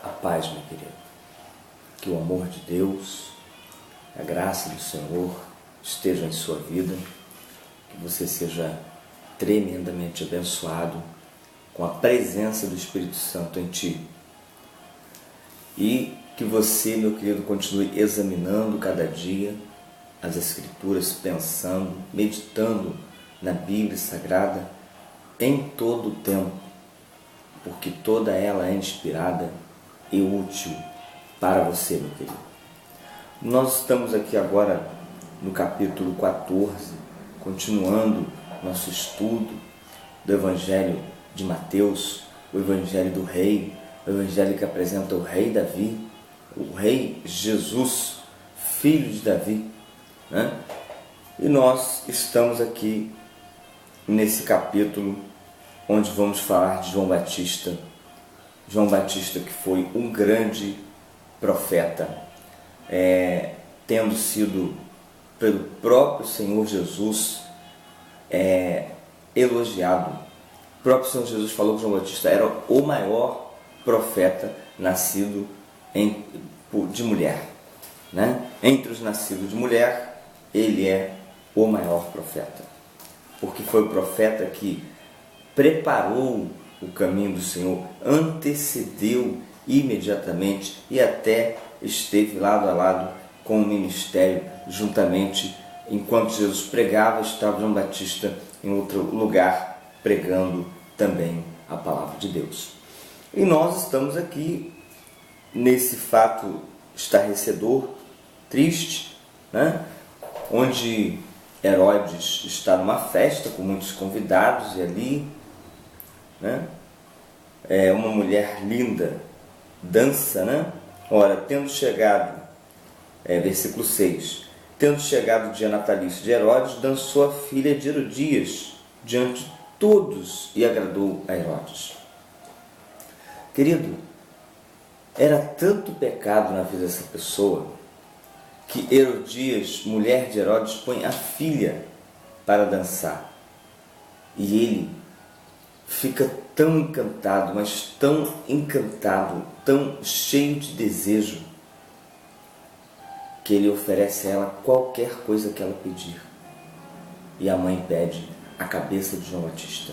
A paz, meu querido. Que o amor de Deus, a graça do Senhor esteja em sua vida, que você seja tremendamente abençoado com a presença do Espírito Santo em ti. E que você, meu querido, continue examinando cada dia as Escrituras, pensando, meditando na Bíblia Sagrada em todo o tempo, porque toda ela é inspirada e útil para você, meu querido. Nós estamos aqui agora no capítulo 14, continuando nosso estudo do Evangelho de Mateus, o Evangelho do Rei, o Evangelho que apresenta o Rei Davi, o Rei Jesus, filho de Davi, né? E nós estamos aqui nesse capítulo onde vamos falar de João Batista. João Batista, que foi um grande profeta, tendo sido pelo próprio Senhor Jesus elogiado. O próprio Senhor Jesus falou que João Batista era o maior profeta nascido de mulher, né? Entre os nascidos de mulher, ele é o maior profeta, porque foi o profeta que preparou o caminho do Senhor, antecedeu imediatamente e até esteve lado a lado com o ministério, juntamente, enquanto Jesus pregava, estava João Batista em outro lugar pregando também a palavra de Deus. E nós estamos aqui nesse fato estarrecedor, triste, né? Onde Herodes está numa festa com muitos convidados e ali, né? Uma mulher linda dança, né? Ora, tendo chegado, versículo 6, tendo chegado o dia natalício de Herodes, dançou a filha de Herodias diante de todos e agradou a Herodes. Querido, era tanto pecado na vida dessa pessoa que Herodias, mulher de Herodes, põe a filha para dançar. E ele fica tão encantado, mas tão encantado, tão cheio de desejo, que ele oferece a ela qualquer coisa que ela pedir. E a mãe pede a cabeça de João Batista,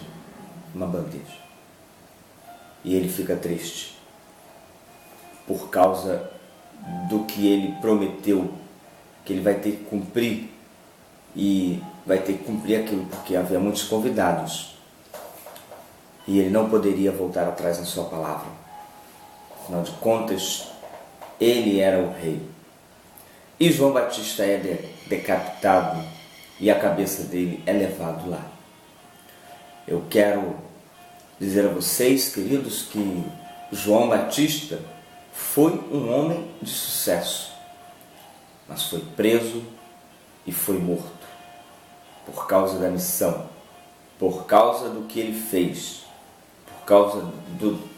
uma bandeja. E ele fica triste por causa do que ele prometeu, que ele vai ter que cumprir, e vai ter que cumprir aquilo porque havia muitos convidados. E ele não poderia voltar atrás na sua palavra. Afinal de contas, ele era o rei. E João Batista é decapitado e a cabeça dele é levado lá. Eu quero dizer a vocês, queridos, que João Batista foi um homem de sucesso, mas foi preso e foi morto por causa da missão, por causa do que ele fez, por causa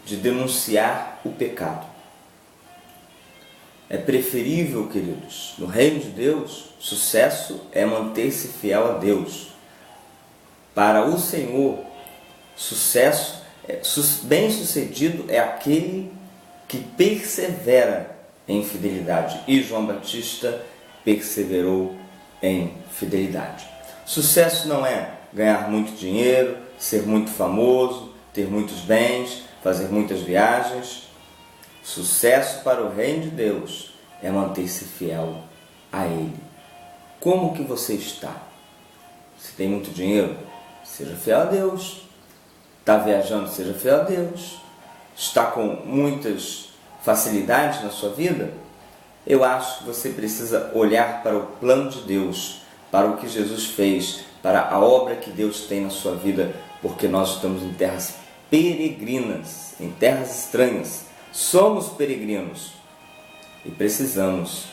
de denunciar o pecado. É preferível, queridos, no reino de Deus, sucesso é manter-se fiel a Deus. Para o Senhor, sucesso, bem-sucedido é aquele que persevera em fidelidade. E João Batista perseverou em fidelidade. Sucesso não é ganhar muito dinheiro, ser muito famoso, ter muitos bens, fazer muitas viagens. Sucesso para o reino de Deus é manter-se fiel a Ele. Como que você está? Se tem muito dinheiro, seja fiel a Deus. Está viajando, seja fiel a Deus. Está com muitas facilidades na sua vida? Eu acho que você precisa olhar para o plano de Deus, para o que Jesus fez, para a obra que Deus tem na sua vida, porque nós estamos em terras peregrinas, em terras estranhas. Somos peregrinos e precisamos,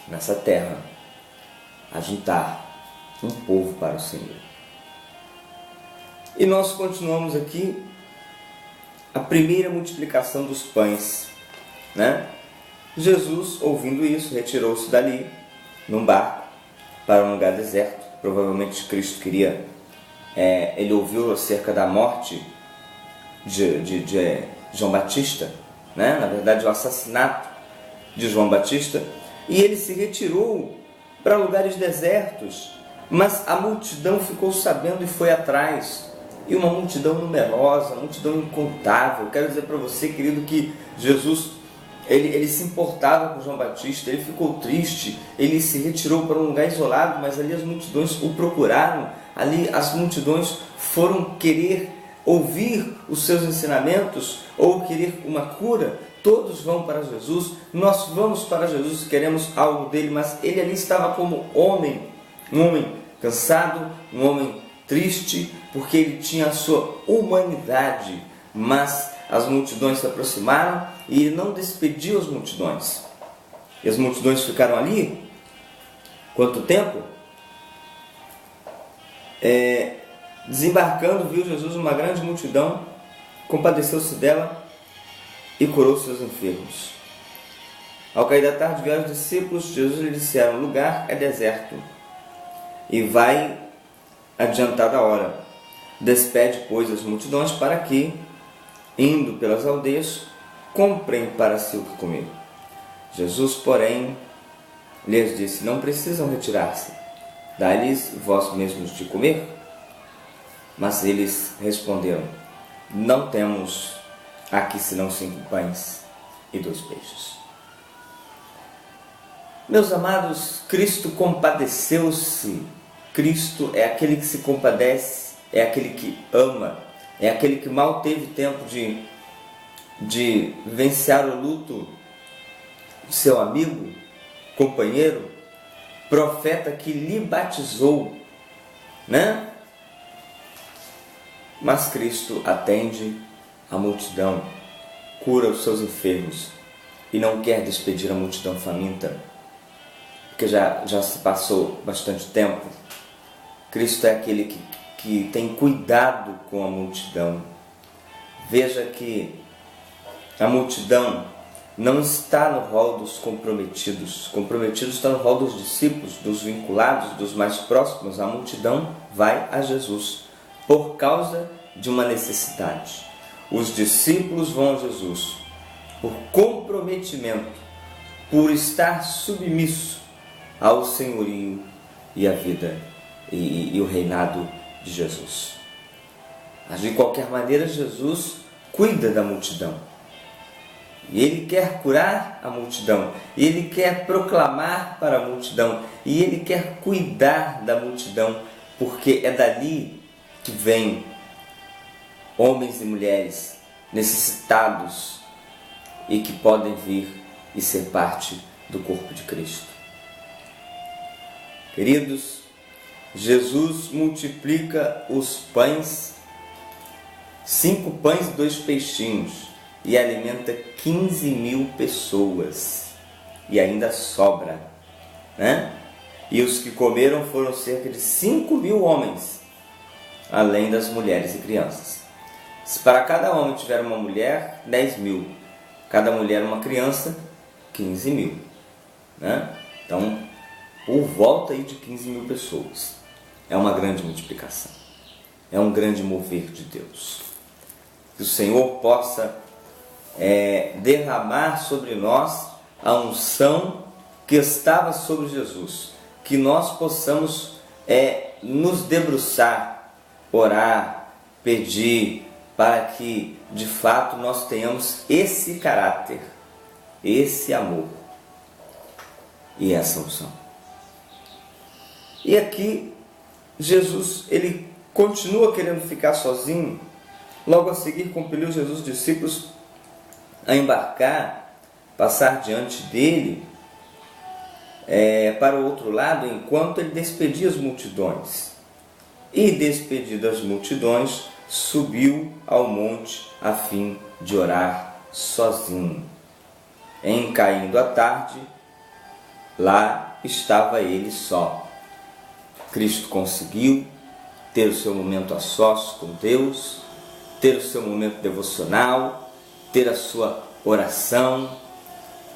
nessa terra, ajuntar um povo para o Senhor. E nós continuamos aqui a primeira multiplicação dos pães, né? Jesus, ouvindo isso, retirou-se dali num barco para um lugar deserto. Provavelmente Cristo queria, ele ouviu acerca da morte de João Batista, né? Na verdade o assassinato de João Batista, e ele se retirou para lugares desertos, mas a multidão ficou sabendo e foi atrás, e uma multidão numerosa, uma multidão incontável. Quero dizer para você, querido, que Jesus, ele se importava com João Batista, ele ficou triste, ele se retirou para um lugar isolado, mas ali as multidões o procuraram, ali as multidões foram querer ouvir os seus ensinamentos ou querer uma cura. Todos vão para Jesus, nós vamos para Jesus, queremos algo dele, mas ele ali estava como homem, um homem cansado, um homem triste, porque ele tinha a sua humanidade, mas as multidões se aproximaram e ele não despediu as multidões. E as multidões ficaram ali, quanto tempo? Desembarcando, viu Jesus uma grande multidão, compadeceu-se dela e curou seus enfermos. Ao cair da tarde, vieram os discípulos de Jesus e lhe disseram: o lugar é deserto e vai adiantada a hora. Despede, pois, as multidões para que, indo pelas aldeias, comprem para si o que comer. Jesus, porém, lhes disse: não precisam retirar-se, dai-lhes vós mesmos de comer. Mas eles responderam: não temos aqui senão 5 pães e 2 peixes. Meus amados, Cristo compadeceu-se. Cristo é aquele que se compadece, é aquele que ama, é aquele que mal teve tempo de vencer o luto de seu amigo, companheiro, profeta que lhe batizou, né? Mas Cristo atende a multidão, cura os seus enfermos e não quer despedir a multidão faminta, porque já se passou bastante tempo. Cristo é aquele que tem cuidado com a multidão. Veja que a multidão não está no rol dos comprometidos. Comprometidos está no rol dos discípulos, dos vinculados, dos mais próximos. A multidão vai a Jesus por causa de uma necessidade. Os discípulos vão a Jesus por comprometimento, por estar submisso ao senhorio e a vida e o reinado de Jesus. Mas de qualquer maneira, Jesus cuida da multidão. E Ele quer curar a multidão, e Ele quer proclamar para a multidão, e Ele quer cuidar da multidão, porque é dali que vem homens e mulheres necessitados e que podem vir e ser parte do corpo de Cristo. Queridos, Jesus multiplica os pães, 5 pães e 2 peixinhos, e alimenta 15.000 pessoas, e ainda sobra, né? E os que comeram foram cerca de 5.000 homens, além das mulheres e crianças. Se para cada homem tiver uma mulher, 10.000, cada mulher uma criança, 15.000, né? Então, por volta aí de 15.000 pessoas. É uma grande multiplicação, é um grande mover de Deus. Que o Senhor possa derramar sobre nós a unção que estava sobre Jesus, que nós possamos nos debruçar, orar, pedir, para que de fato nós tenhamos esse caráter, esse amor e essa unção. E aqui Jesus, ele continua querendo ficar sozinho. Logo a seguir compeliu Jesus os discípulos a embarcar, passar diante dele para o outro lado, enquanto ele despedia as multidões. E despedidas as multidões, subiu ao monte a fim de orar sozinho. Em caindo a tarde, lá estava ele só. Cristo conseguiu ter o seu momento a sós com Deus, ter o seu momento devocional, ter a sua oração,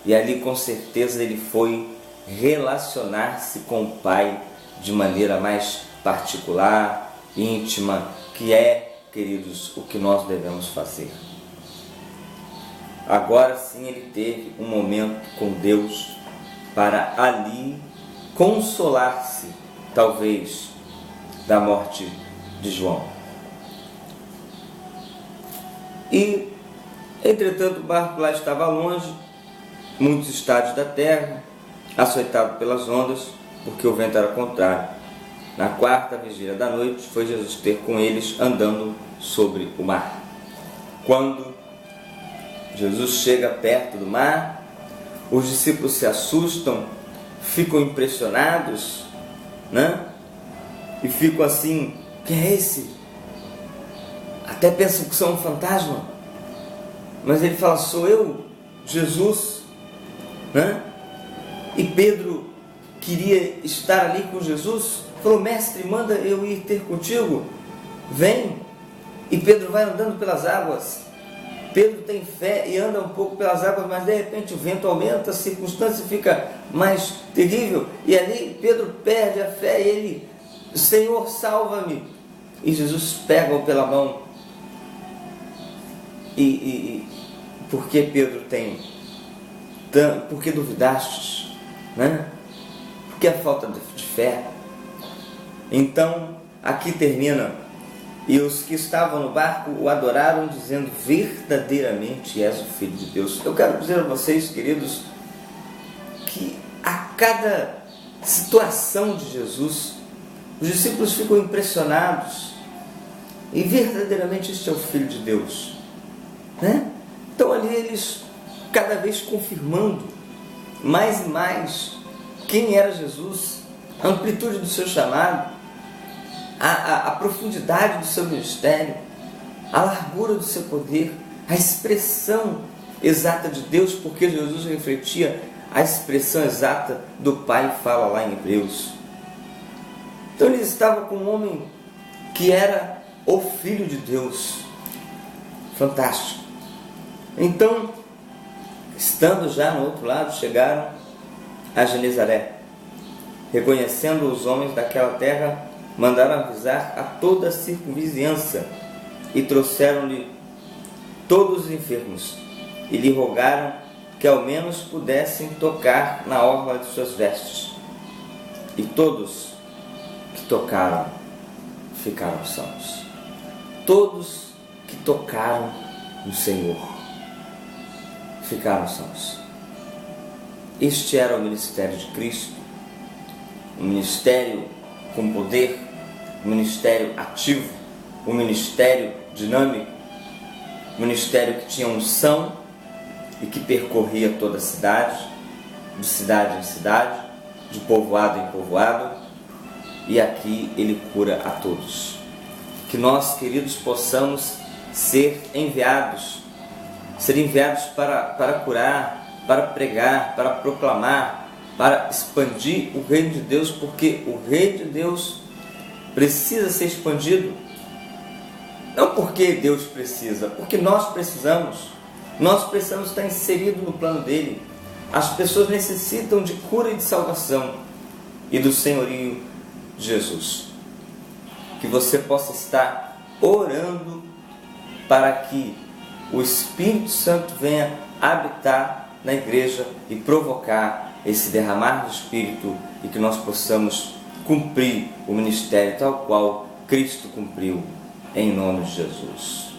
e ali com certeza ele foi relacionar-se com o Pai de maneira mais particular, íntima, que é, queridos, o que nós devemos fazer. agora sim ele teve um momento com Deus para ali consolar-se, talvez, da morte de João. E, entretanto, o barco lá estava longe, muitos estádios da terra, açoitado pelas ondas, porque o vento era contrário. Na quarta vigília da noite, foi Jesus ter com eles andando sobre o mar. Quando Jesus chega perto do mar, os discípulos se assustam, ficam impressionados, né? E ficam assim: quem é esse? Até pensam que são um fantasma. Mas ele fala: sou eu, Jesus, né? E Pedro queria estar ali com Jesus, falou: mestre, manda eu ir ter contigo, vem. E Pedro vai andando pelas águas. Pedro tem fé e anda um pouco pelas águas, mas de repente o vento aumenta, a circunstância fica mais terrível, e ali Pedro perde a fé e ele: Senhor, salva-me. E Jesus pega-o pela mão. Por que Pedro tem? Por que duvidastes? Né? Por que a falta de fé? Então, aqui termina. E os que estavam no barco o adoraram, dizendo: verdadeiramente és o Filho de Deus. Eu quero dizer a vocês, queridos, que a cada situação de Jesus, os discípulos ficam impressionados. E verdadeiramente este é o Filho de Deus, né? Então ali eles, cada vez confirmando mais e mais quem era Jesus, a amplitude do seu chamado, a profundidade do seu ministério, a largura do seu poder, a expressão exata de Deus, porque Jesus refletia a expressão exata do Pai, fala lá em Hebreus. Então eles estavam com um homem que era o Filho de Deus. Fantástico. Então, estando já no outro lado, chegaram a Genezaré. Reconhecendo os homens daquela terra, mandaram avisar a toda a circunvizinhança e trouxeram-lhe todos os enfermos e lhe rogaram que ao menos pudessem tocar na orla de suas vestes. E todos que tocaram ficaram sãos. Todos que tocaram no Senhor ficaram sãos. Este era o ministério de Cristo, um ministério com poder, um ministério ativo, um ministério dinâmico, um ministério que tinha unção e que percorria toda a cidade, de cidade em cidade, de povoado em povoado, e aqui ele cura a todos. Que nós, queridos, possamos ser enviados para curar, para pregar, para proclamar, para expandir o reino de Deus, porque o reino de Deus precisa ser expandido. Não porque Deus precisa, porque nós precisamos. Nós precisamos estar inseridos no plano dele. As pessoas necessitam de cura e de salvação e do senhorio de Jesus. Que você possa estar orando para que o Espírito Santo venha habitar na igreja e provocar esse derramar do Espírito, e que nós possamos cumprir o ministério tal qual Cristo cumpriu, em nome de Jesus.